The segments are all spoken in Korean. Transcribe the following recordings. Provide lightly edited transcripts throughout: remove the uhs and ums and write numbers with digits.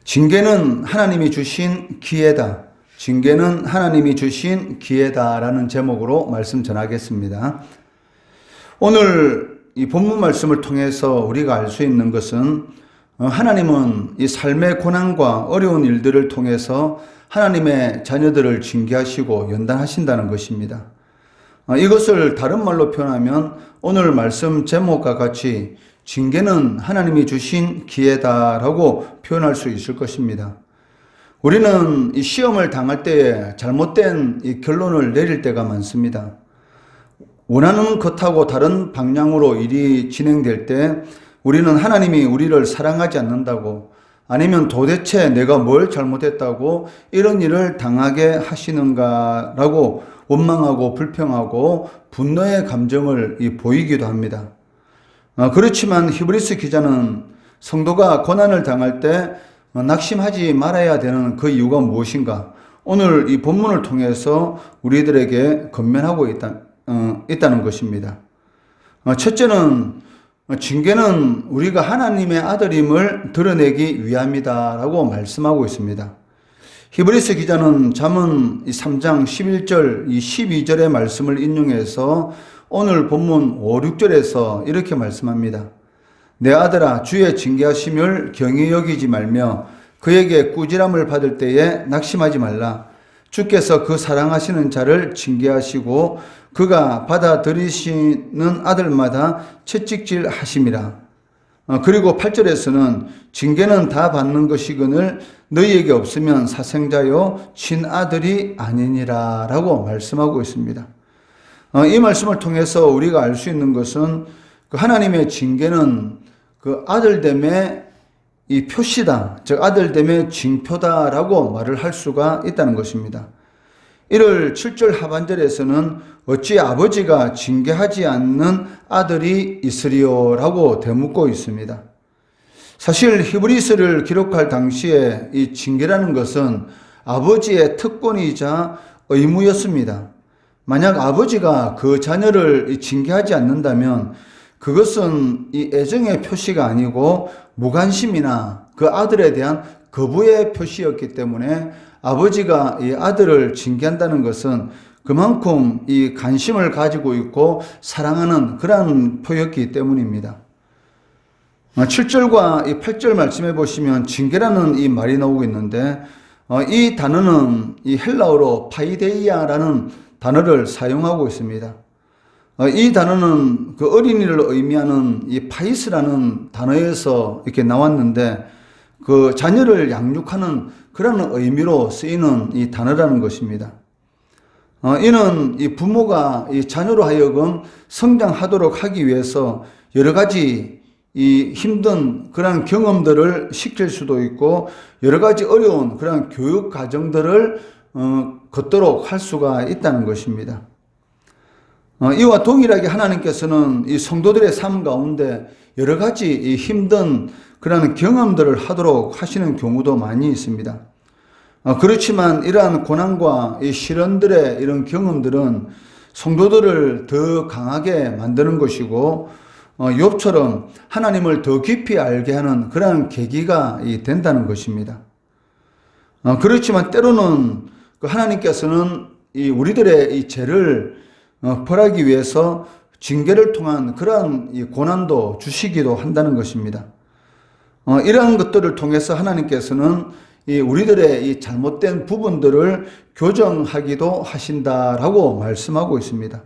징계는 하나님이 주신 기회다. 징계는 하나님이 주신 기회다라는 제목으로 말씀 전하겠습니다. 오늘 이 본문 말씀을 통해서 우리가 알 수 있는 것은 하나님은 이 삶의 고난과 어려운 일들을 통해서 하나님의 자녀들을 징계하시고 연단하신다는 것입니다. 이것을 다른 말로 표현하면 오늘 말씀 제목과 같이 징계는 하나님이 주신 기회다라고 표현할 수 있을 것입니다. 우리는 이 시험을 당할 때에 잘못된 이 결론을 내릴 때가 많습니다. 원하는 것하고 다른 방향으로 일이 진행될 때 우리는 하나님이 우리를 사랑하지 않는다고, 아니면 도대체 내가 뭘 잘못했다고 이런 일을 당하게 하시는가라고 원망하고 불평하고 분노의 감정을 보이기도 합니다. 그렇지만 히브리서 기자는 성도가 고난을 당할 때 낙심하지 말아야 되는 그 이유가 무엇인가? 오늘 이 본문을 통해서 우리들에게 권면하고 있다는 것입니다. 첫째는 징계는 우리가 하나님의 아들임을 드러내기 위함이다라고 말씀하고 있습니다. 히브리서 기자는 잠언 3장 11절, 12절의 말씀을 인용해서 오늘 본문 5, 6절에서 이렇게 말씀합니다. 내 아들아, 주의 징계하심을 경히 여기지 말며 그에게 꾸지람을 받을 때에 낙심하지 말라. 주께서 그 사랑하시는 자를 징계하시고 그가 받아들이시는 아들마다 채찍질 하심이라. 그리고 8절에서는 징계는 다 받는 것이거늘 너희에게 없으면 사생자요 친아들이 아니니라 라고 말씀하고 있습니다. 이 말씀을 통해서 우리가 알 수 있는 것은 그 하나님의 징계는 그 아들됨의 이 표시다, 즉 아들됨의 징표다라고 말을 할 수가 있다는 것입니다. 이를 7절 하반절에서는 어찌 아버지가 징계하지 않는 아들이 있으리요라고 되묻고 있습니다. 사실 히브리서를 기록할 당시에 이 징계라는 것은 아버지의 특권이자 의무였습니다. 만약 아버지가 그 자녀를 징계하지 않는다면 그것은 이 애정의 표시가 아니고 무관심이나 그 아들에 대한 거부의 표시였기 때문에 아버지가 이 아들을 징계한다는 것은 그만큼 이 관심을 가지고 있고 사랑하는 그러한 표였기 때문입니다. 7절과 이 8절 말씀해 보시면 징계라는 이 말이 나오고 있는데 이 단어는 이 헬라어로 파이데이아라는 단어를 사용하고 있습니다. 이 단어는 그 어린이를 의미하는 이 파이스라는 단어에서 이렇게 나왔는데 그 자녀를 양육하는 그런 의미로 쓰이는 이 단어라는 것입니다. 이는 이 부모가 이 자녀로 하여금 성장하도록 하기 위해서 여러 가지 이 힘든 그런 경험들을 시킬 수도 있고 여러 가지 어려운 그런 교육 과정들을 걷도록 할 수가 있다는 것입니다. 이와 동일하게 하나님께서는 이 성도들의 삶 가운데 여러 가지 이 힘든 그런 경험들을 하도록 하시는 경우도 많이 있습니다. 그렇지만 이러한 고난과 이 시련들의 이런 경험들은 성도들을 더 강하게 만드는 것이고 욥처럼 하나님을 더 깊이 알게 하는 그러한 계기가 된다는 것입니다. 그렇지만 때로는 하나님께서는 이 우리들의 이 죄를 벌하기 위해서 징계를 통한 그러한 이 고난도 주시기도 한다는 것입니다. 이러한 것들을 통해서 하나님께서는 이 우리들의 이 잘못된 부분들을 교정하기도 하신다라고 말씀하고 있습니다.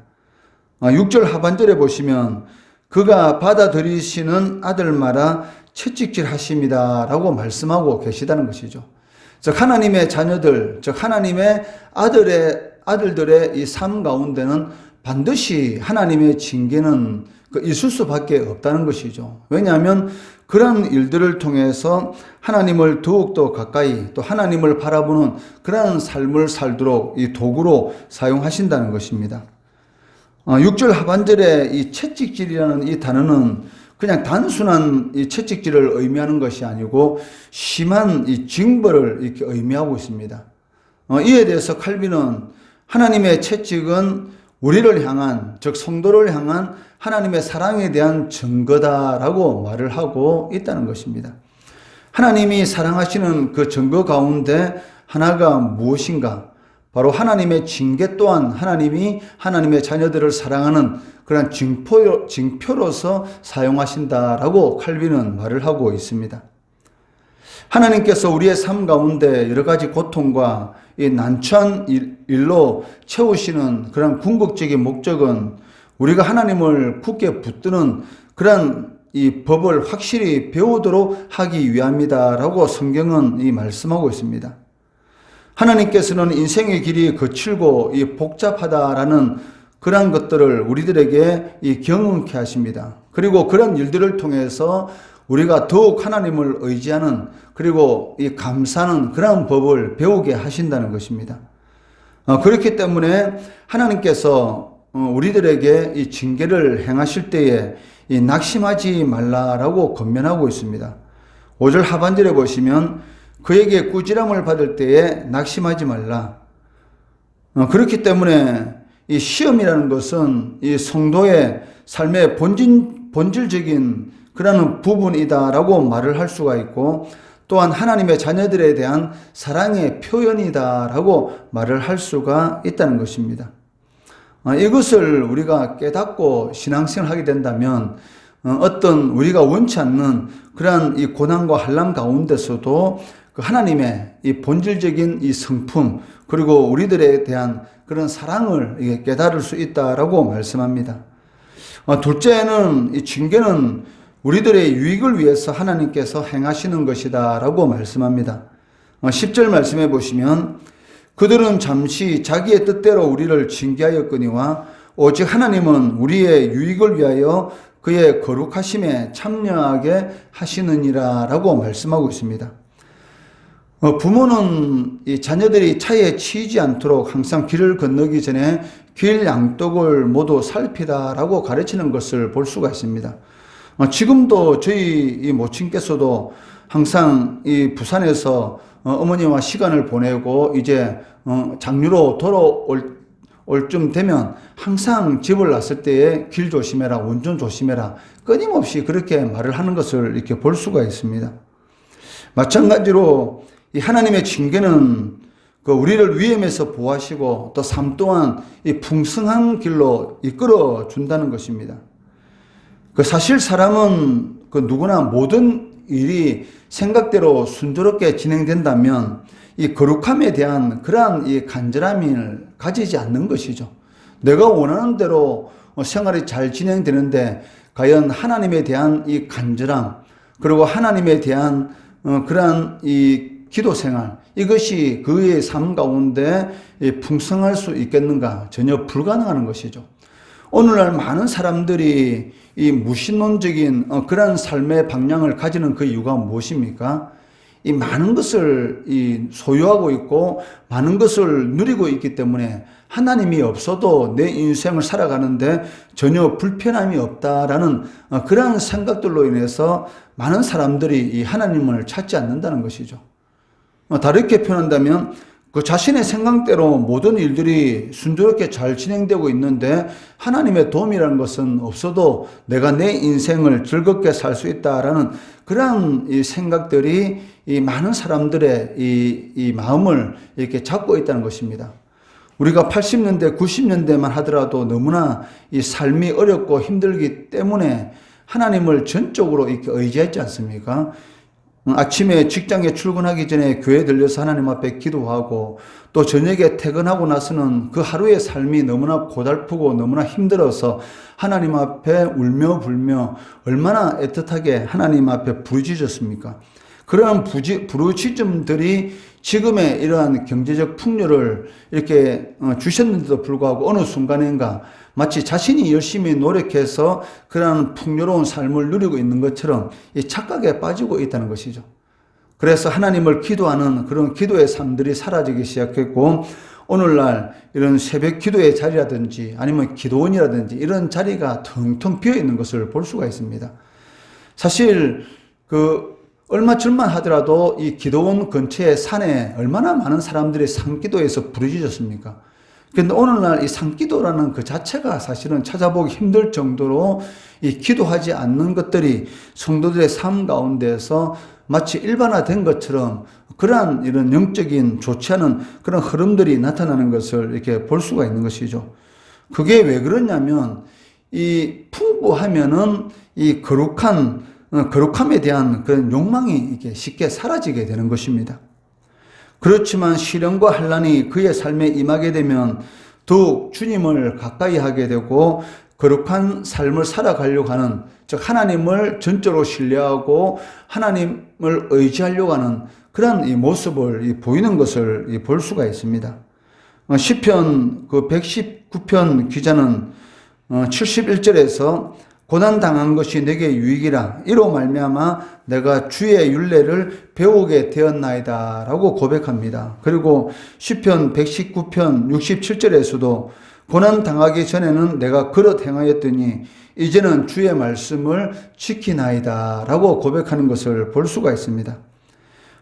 6절 하반절에 보시면 그가 받아들이시는 아들마다 채찍질 하심이다라고 말씀하고 계시다는 것이죠. 즉 하나님의 자녀들, 즉 하나님의 아들들의 이 삶 가운데는 반드시 하나님의 징계는 있을 수밖에 없다는 것이죠. 왜냐하면 그런 일들을 통해서 하나님을 더욱더 가까이 또 하나님을 바라보는 그런 삶을 살도록 이 도구로 사용하신다는 것입니다. 6절 하반절에 이 채찍질이라는 이 단어는 그냥 단순한 이 채찍질을 의미하는 것이 아니고 심한 이 징벌을 이렇게 의미하고 있습니다. 이에 대해서 칼빈은 하나님의 채찍은 우리를 향한, 즉 성도를 향한 하나님의 사랑에 대한 증거다라고 말을 하고 있다는 것입니다. 하나님이 사랑하시는 그 증거 가운데 하나가 무엇인가? 바로 하나님의 징계 또한 하나님이 하나님의 자녀들을 사랑하는 그런 징표로서 사용하신다라고 칼빈은 말을 하고 있습니다. 하나님께서 우리의 삶 가운데 여러 가지 고통과 이 난처한 일로 채우시는 그런 궁극적인 목적은 우리가 하나님을 굳게 붙드는 그런 이 법을 확실히 배우도록 하기 위함이다라고 성경은 이 말씀하고 있습니다. 하나님께서는 인생의 길이 거칠고 이 복잡하다라는 그런 것들을 우리들에게 이 경험케 하십니다. 그리고 그런 일들을 통해서 우리가 더욱 하나님을 의지하는 그리고 이 감사하는 그런 법을 배우게 하신다는 것입니다. 그렇기 때문에 하나님께서 우리들에게 이 징계를 행하실 때에 이 낙심하지 말라라고 권면하고 있습니다. 5절 하반절에 보시면 그에게 꾸지람을 받을 때에 낙심하지 말라. 그렇기 때문에 이 시험이라는 것은 이 성도의 삶의 본질적인 그런 부분이다라고 말을 할 수가 있고 또한 하나님의 자녀들에 대한 사랑의 표현이다라고 말을 할 수가 있다는 것입니다. 이것을 우리가 깨닫고 신앙생활을 하게 된다면 어떤 우리가 원치 않는 그러한 이 고난과 환난 가운데서도 그 하나님의 이 본질적인 이 성품 그리고 우리들에 대한 그런 사랑을 깨달을 수 있다라고 말씀합니다. 둘째는 이 징계는 우리들의 유익을 위해서 하나님께서 행하시는 것이다라고 말씀합니다. 10절 말씀해 보시면 그들은 잠시 자기의 뜻대로 우리를 징계하였거니와 오직 하나님은 우리의 유익을 위하여 그의 거룩하심에 참여하게 하시느니라 라고 말씀하고 있습니다. 부모는 이 자녀들이 차에 치이지 않도록 항상 길을 건너기 전에 길 양쪽을 모두 살피다라고 가르치는 것을 볼 수가 있습니다. 지금도 저희 이 모친께서도 항상 이 부산에서 어머니와 시간을 보내고 이제 장류로 돌아올 쯤 되면 항상 집을 났을 때에 길 조심해라, 운전 조심해라, 끊임없이 그렇게 말을 하는 것을 이렇게 볼 수가 있습니다. 마찬가지로 이 하나님의 징계는 그 우리를 위험에서 보호하시고 또 삶 또한 이 풍성한 길로 이끌어 준다는 것입니다. 그 사실 사람은 그 누구나 모든 일이 생각대로 순조롭게 진행된다면 이 거룩함에 대한 그러한 이 간절함을 가지지 않는 것이죠. 내가 원하는 대로 생활이 잘 진행되는데 과연 하나님에 대한 이 간절함 그리고 하나님에 대한 그러한 이 기도 생활 이것이 그의 삶 가운데 풍성할 수 있겠는가? 전혀 불가능한 것이죠. 오늘날 많은 사람들이 이 무신론적인 그런 삶의 방향을 가지는 그 이유가 무엇입니까? 이 많은 것을 소유하고 있고 많은 것을 누리고 있기 때문에 하나님이 없어도 내 인생을 살아가는데 전혀 불편함이 없다라는 그런 생각들로 인해서 많은 사람들이 이 하나님을 찾지 않는다는 것이죠. 다르게 표현한다면 그 자신의 생각대로 모든 일들이 순조롭게 잘 진행되고 있는데 하나님의 도움이라는 것은 없어도 내가 내 인생을 즐겁게 살 수 있다라는 그런 이 생각들이 이 많은 사람들의 이 마음을 이렇게 잡고 있다는 것입니다. 우리가 80년대, 90년대만 하더라도 너무나 이 삶이 어렵고 힘들기 때문에 하나님을 전적으로 이렇게 의지했지 않습니까? 아침에 직장에 출근하기 전에 교회에 들려서 하나님 앞에 기도하고 또 저녁에 퇴근하고 나서는 그 하루의 삶이 너무나 고달프고 너무나 힘들어서 하나님 앞에 울며 불며 얼마나 애틋하게 하나님 앞에 부르짖었습니까? 그러한 부르짖음들이 지금의 이러한 경제적 풍요를 이렇게 주셨는데도 불구하고 어느 순간인가 마치 자신이 열심히 노력해서 그러한 풍요로운 삶을 누리고 있는 것처럼 이 착각에 빠지고 있다는 것이죠. 그래서 하나님을 기도하는 그런 기도의 삶들이 사라지기 시작했고 오늘날 이런 새벽 기도의 자리라든지 아니면 기도원이라든지 이런 자리가 텅텅 비어 있는 것을 볼 수가 있습니다. 사실 얼마 전만 하더라도 이 기도원 근처의 산에 얼마나 많은 사람들이 산기도에서 부르짖었습니까? 그런데 오늘날 이 산기도라는 그 자체가 사실은 찾아보기 힘들 정도로 이 기도하지 않는 것들이 성도들의 삶 가운데서 마치 일반화된 것처럼 그러한 이런 영적인 좋지 않은 그런 흐름들이 나타나는 것을 이렇게 볼 수가 있는 것이죠. 그게 왜 그러냐면 이 풍부하면은 이 거룩함에 대한 그런 욕망이 이렇게 쉽게 사라지게 되는 것입니다. 그렇지만 시련과 환난이 그의 삶에 임하게 되면 더욱 주님을 가까이 하게 되고 거룩한 삶을 살아가려고 하는, 즉 하나님을 전적으로 신뢰하고 하나님을 의지하려고 하는 그런 이 모습을 보이는 것을 볼 수가 있습니다. 시편 119편 기자는 71절에서 고난당한 것이 내게 유익이라 이로 말미암아 내가 주의 율례를 배우게 되었나이다 라고 고백합니다. 그리고 시편 119편 67절에서도 고난당하기 전에는 내가 그릇 행하였더니 이제는 주의 말씀을 지키나이다 라고 고백하는 것을 볼 수가 있습니다.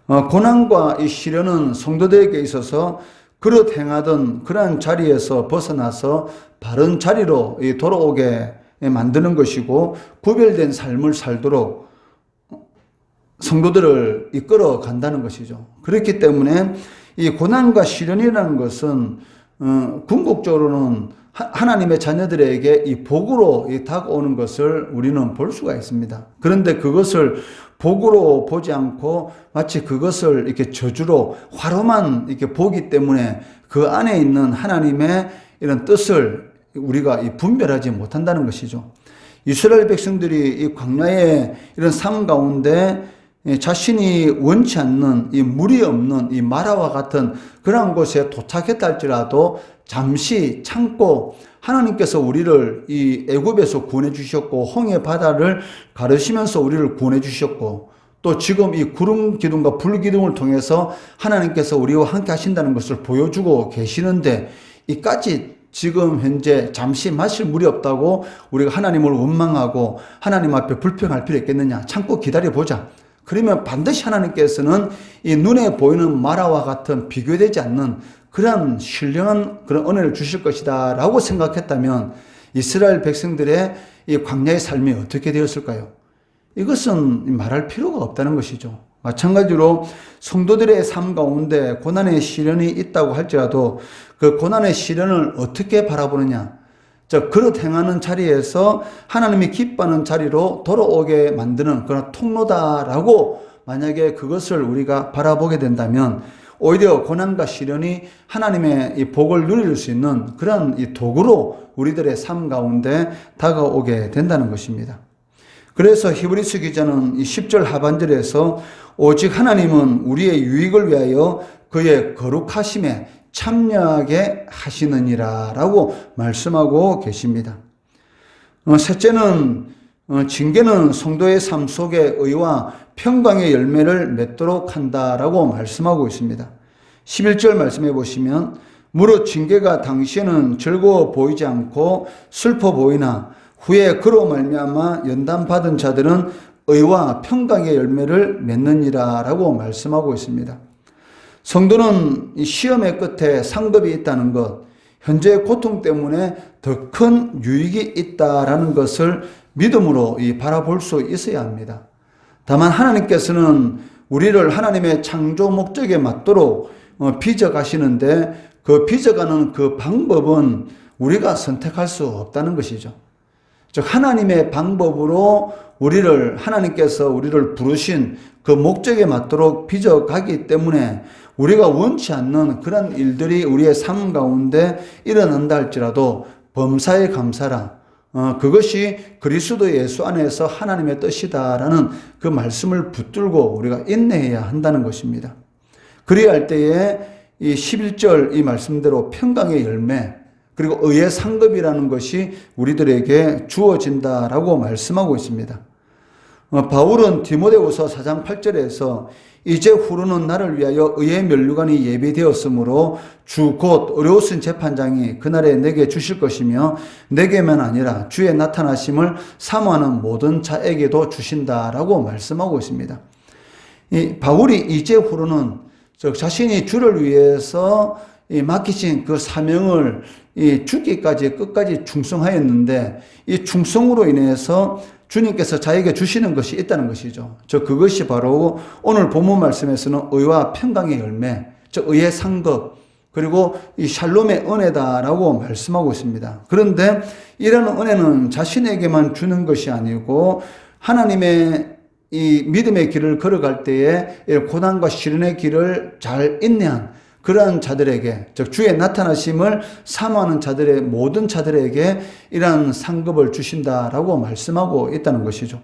고난과 이 시련은 성도들에게 있어서 그릇 행하던 그러한 자리에서 벗어나서 바른 자리로 돌아오게 만드는 것이고 구별된 삶을 살도록 성도들을 이끌어 간다는 것이죠. 그렇기 때문에 이 고난과 시련이라는 것은 궁극적으로는 하나님의 자녀들에게 이 복으로 다가오는 것을 우리는 볼 수가 있습니다. 그런데 그것을 복으로 보지 않고 마치 그것을 이렇게 저주로 화로만 이렇게 보기 때문에 그 안에 있는 하나님의 이런 뜻을 우리가 분별하지 못한다는 것이죠. 이스라엘 백성들이 이 광야의 이런 삶 가운데 자신이 원치 않는 이 물이 없는 이 마라와 같은 그런 곳에 도착했다 할지라도 잠시 참고 하나님께서 우리를 이 애굽에서 구원해 주셨고 홍해 바다를 가르시면서 우리를 구원해 주셨고 또 지금 이 구름 기둥과 불 기둥을 통해서 하나님께서 우리와 함께 하신다는 것을 보여주고 계시는데 이까지 지금 현재 잠시 마실 물이 없다고 우리가 하나님을 원망하고 하나님 앞에 불평할 필요 있겠느냐? 참고 기다려보자. 그러면 반드시 하나님께서는 이 눈에 보이는 마라와 같은 비교되지 않는 그런 신령한 그런 은혜를 주실 것이다 라고 생각했다면 이스라엘 백성들의 이 광야의 삶이 어떻게 되었을까요? 이것은 말할 필요가 없다는 것이죠. 마찬가지로 성도들의 삶 가운데 고난의 시련이 있다고 할지라도 그 고난의 시련을 어떻게 바라보느냐, 즉 그릇 행하는 자리에서 하나님이 기뻐하는 자리로 돌아오게 만드는 그런 통로다라고 만약에 그것을 우리가 바라보게 된다면 오히려 고난과 시련이 하나님의 이 복을 누릴 수 있는 그런 이 도구로 우리들의 삶 가운데 다가오게 된다는 것입니다. 그래서 히브리서 기자는 이 10절 하반절에서 오직 하나님은 우리의 유익을 위하여 그의 거룩하심에 참여하게 하시느니라 라고 말씀하고 계십니다. 셋째는 징계는 성도의 삶 속에 의와 평강의 열매를 맺도록 한다라고 말씀하고 있습니다. 11절 말씀해 보시면 무릇 징계가 당시에는 즐거워 보이지 않고 슬퍼 보이나 후에 그로 말미암아 연단받은 자들은 의와 평강의 열매를 맺느니라 라고 말씀하고 있습니다. 성도는 이 시험의 끝에 상급이 있다는 것, 현재의 고통 때문에 더 큰 유익이 있다라는 것을 믿음으로 바라볼 수 있어야 합니다. 다만 하나님께서는 우리를 하나님의 창조 목적에 맞도록 빚어가시는데 그 빚어가는 그 방법은 우리가 선택할 수 없다는 것이죠. 즉 하나님의 방법으로 하나님께서 우리를 부르신 그 목적에 맞도록 빚어가기 때문에 우리가 원치 않는 그런 일들이 우리의 삶 가운데 일어난다 할지라도 범사에 감사라. 그것이 그리스도 예수 안에서 하나님의 뜻이다라는 그 말씀을 붙들고 우리가 인내해야 한다는 것입니다. 그래야 할 때에 이 11절 이 말씀대로 평강의 열매 그리고 의의 상급이라는 것이 우리들에게 주어진다라고 말씀하고 있습니다. 바울은 디모데후서 4장 8절에서 이제 후로는 나를 위하여 의의 면류관이 예비되었으므로 주 곧 어려우신 재판장이 그날에 내게 주실 것이며 내게만 아니라 주의 나타나심을 사모하는 모든 자에게도 주신다라고 말씀하고 있습니다. 바울이 이제 후로는 즉 자신이 주를 위해서 맡기신 그 사명을 죽기까지 끝까지 충성하였는데 이 충성으로 인해서 주님께서 자에게 주시는 것이 있다는 것이죠. 그것이 바로 오늘 본문 말씀에서는 의와 평강의 열매, 의의 상급, 그리고 이 샬롬의 은혜다라고 말씀하고 있습니다. 그런데 이런 은혜는 자신에게만 주는 것이 아니고 하나님의 이 믿음의 길을 걸어갈 때에 고난과 시련의 길을 잘 인내한 그러한 자들에게, 즉 주의 나타나심을 사모하는 자들의 모든 자들에게 이러한 상급을 주신다라고 말씀하고 있다는 것이죠.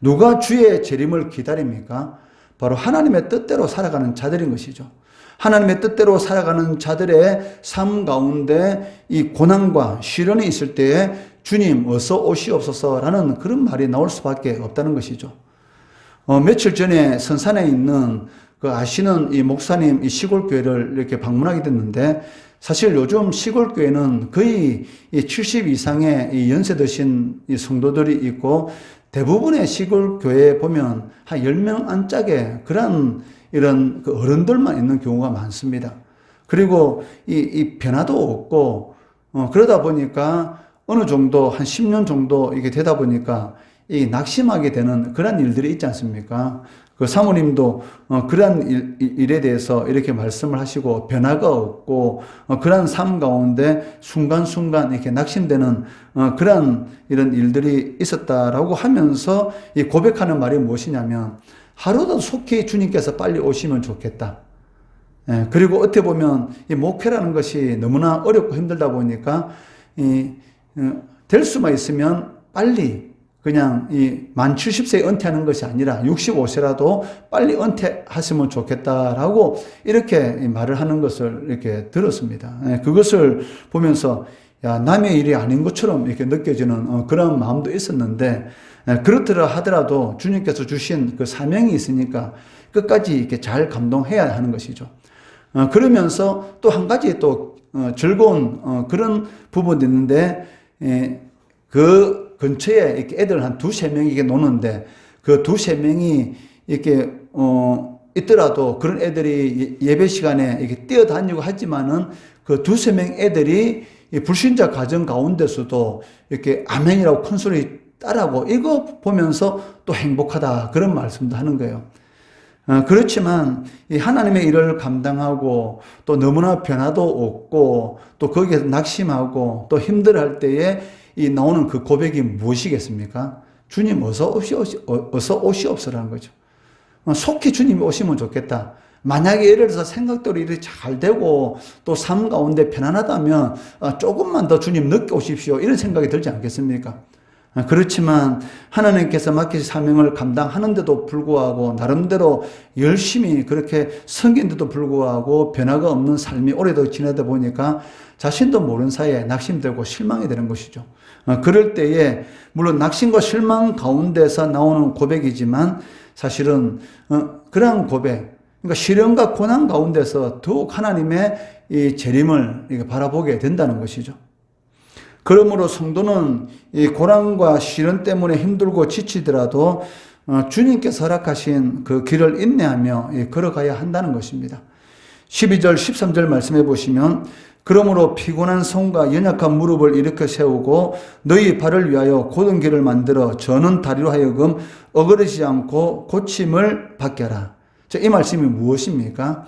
누가 주의 재림을 기다립니까? 바로 하나님의 뜻대로 살아가는 자들인 것이죠. 하나님의 뜻대로 살아가는 자들의 삶 가운데 이 고난과 시련이 있을 때에 주님 어서 오시옵소서라는 그런 말이 나올 수밖에 없다는 것이죠. 며칠 전에 선산에 있는 그 아시는 이 목사님 이 시골교회를 이렇게 방문하게 됐는데, 사실 요즘 시골교회는 거의 70 이상의 이 연세 드신 이 성도들이 있고, 대부분의 시골교회에 보면 한 10명 안짝의 그런 이런 그 어른들만 있는 경우가 많습니다. 그리고 이 변화도 없고, 그러다 보니까 어느 정도 한 10년 정도 이게 되다 보니까 이 낙심하게 되는 그런 일들이 있지 않습니까? 그 사모님도 그러한 일에 대해서 이렇게 말씀을 하시고, 변화가 없고 그러한 삶 가운데 순간순간 이렇게 낙심되는 그러한 이런 일들이 있었다라고 하면서 이 고백하는 말이 무엇이냐면, 하루도 속히 주님께서 빨리 오시면 좋겠다. 그리고 어떻게 보면 이 목회라는 것이 너무나 어렵고 힘들다 보니까 될 수만 있으면 빨리 그냥 만 70세에 은퇴하는 것이 아니라 65세라도 빨리 은퇴하시면 좋겠다라고 이렇게 말을 하는 것을 이렇게 들었습니다. 그것을 보면서 남의 일이 아닌 것처럼 이렇게 느껴지는 그런 마음도 있었는데, 그렇더라 하더라도 주님께서 주신 그 사명이 있으니까 끝까지 이렇게 잘 감동해야 하는 것이죠. 그러면서 또 한 가지 또 즐거운 그런 부분도 있는데, 그 근처에 이렇게 애들 한 2-3명이 이렇게 노는데, 그 2-3명이 이렇게 있더라도 그런 애들이 예배 시간에 이렇게 뛰어다니고 하지만은 그 2-3명 애들이 이 불신자 가정 가운데서도 이렇게 아멘이라고 큰 소리 따라하고, 이거 보면서 또 행복하다 그런 말씀도 하는 거예요. 그렇지만 이 하나님의 일을 감당하고 또 너무나 변화도 없고 또 거기에서 낙심하고 또 힘들어할 때에 이 나오는 그 고백이 무엇이겠습니까? 주님 어서 오시옵소라는 거죠. 속히 주님이 오시면 좋겠다. 만약에 예를 들어서 생각대로 일이 잘 되고 또 삶 가운데 편안하다면 조금만 더 주님 늦게 오십시오, 이런 생각이 들지 않겠습니까? 그렇지만 하나님께서 맡기신 사명을 감당하는데도 불구하고 나름대로 열심히 그렇게 섬긴데도 불구하고 변화가 없는 삶이 오래도 지내다 보니까 자신도 모르는 사이에 낙심되고 실망이 되는 것이죠. 그럴 때에 물론 낙심과 실망 가운데서 나오는 고백이지만 사실은 그러한 고백, 그러니까 시련과 고난 가운데서 더욱 하나님의 이 재림을 바라보게 된다는 것이죠. 그러므로 성도는 이 고난과 시련 때문에 힘들고 지치더라도 주님께서 허락하신 그 길을 인내하며 걸어가야 한다는 것입니다. 12절, 13절 말씀해 보시면, 그러므로 피곤한 손과 연약한 무릎을 일으켜 세우고 너희 발을 위하여 곧은 길을 만들어 저는 다리로 하여금 어그러지지 않고 고침을 받게 하라. 이 말씀이 무엇입니까?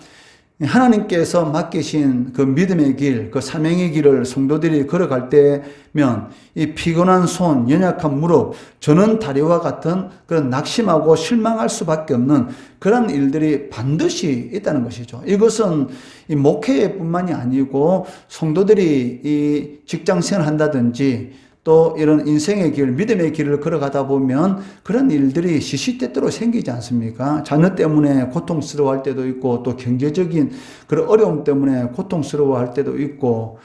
하나님께서 맡기신 그 믿음의 길, 그 사명의 길을 성도들이 걸어갈 때면 이 피곤한 손, 연약한 무릎, 저는 다리와 같은 그런 낙심하고 실망할 수밖에 없는 그런 일들이 반드시 있다는 것이죠. 이것은 이 목회뿐만이 아니고 성도들이 이 직장 생활을 한다든지 또 이런 인생의 길, 믿음의 길을 걸어가다 보면 그런 일들이 시시때때로 생기지 않습니까? 자녀 때문에 고통스러워할 때도 있고 또 경제적인 그런 어려움 때문에 고통스러워할 때도 있고,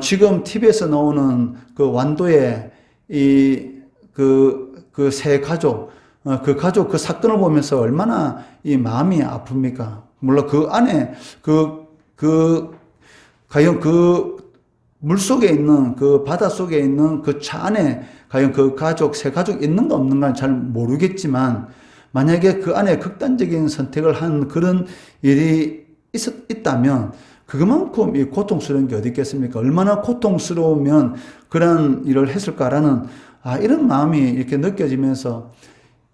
지금 TV에서 나오는 그 완도의 그 세 가족, 그 사건을 보면서 얼마나 이 마음이 아픕니까? 물론 그 안에 과연 그 물속에 있는 그 바다 속에 있는 그 차 안에 과연 그 세 가족 있는가 없는가는 잘 모르겠지만, 만약에 그 안에 극단적인 선택을 한 그런 일이 있다면 그만큼 이 고통스러운 게 어디 있겠습니까? 얼마나 고통스러우면 그런 일을 했을까라는 이런 마음이 이렇게 느껴지면서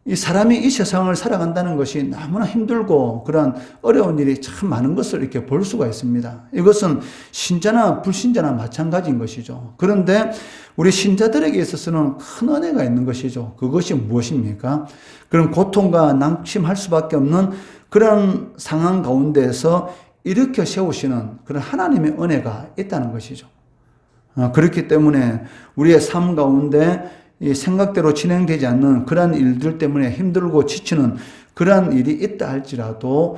이 사람이 이 세상을 살아간다는 것이 너무나 힘들고 그런 어려운 일이 참 많은 것을 이렇게 볼 수가 있습니다. 이것은 신자나 불신자나 마찬가지인 것이죠. 그런데 우리 신자들에게 있어서는 큰 은혜가 있는 것이죠. 그것이 무엇입니까? 그런 고통과 낙심할 수밖에 없는 그런 상황 가운데에서 일으켜 세우시는 그런 하나님의 은혜가 있다는 것이죠. 그렇기 때문에 우리의 삶 가운데 이 생각대로 진행되지 않는 그러한 일들 때문에 힘들고 지치는 그러한 일이 있다 할지라도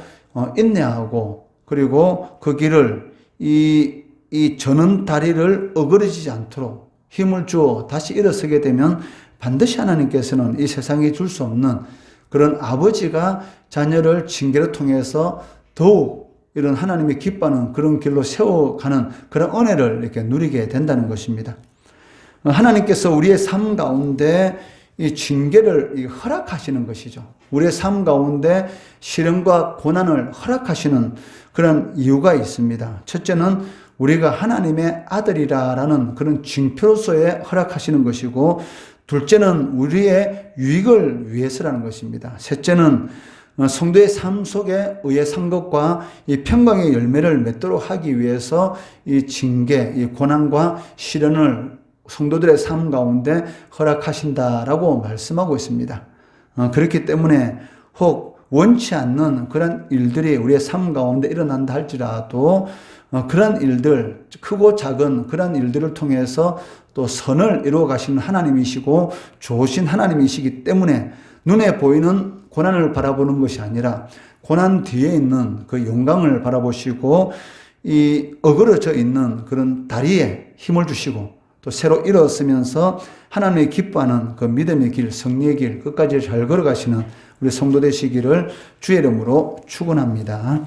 인내하고 그리고 그 길을 이 저는 다리를 어그러지지 않도록 힘을 주어 다시 일어서게 되면 반드시 하나님께서는 이 세상에 줄 수 없는 그런 아버지가 자녀를 징계를 통해서 더욱 이런 하나님이 기뻐하는 그런 길로 세워가는 그런 은혜를 이렇게 누리게 된다는 것입니다. 하나님께서 우리의 삶 가운데 이 징계를 허락하시는 것이죠. 우리의 삶 가운데 시련과 고난을 허락하시는 그런 이유가 있습니다. 첫째는 우리가 하나님의 아들이라는 그런 징표로서의 허락하시는 것이고, 둘째는 우리의 유익을 위해서라는 것입니다. 셋째는 성도의 삶 속에 의의 상급과 이 평강의 열매를 맺도록 하기 위해서 이 징계, 이 고난과 시련을 성도들의 삶 가운데 허락하신다라고 말씀하고 있습니다. 그렇기 때문에 혹 원치 않는 그런 일들이 우리의 삶 가운데 일어난다 할지라도 그런 일들, 크고 작은 그런 일들을 통해서 또 선을 이루어 가시는 하나님이시고 좋으신 하나님이시기 때문에 눈에 보이는 고난을 바라보는 것이 아니라 고난 뒤에 있는 그 영광을 바라보시고 이 어그러져 있는 그런 다리에 힘을 주시고 또 새로 일어서면서 하나님의 기뻐하는 그 믿음의 길, 승리의 길 끝까지 잘 걸어가시는 우리 성도 되시기를 주의 이름으로 축원합니다.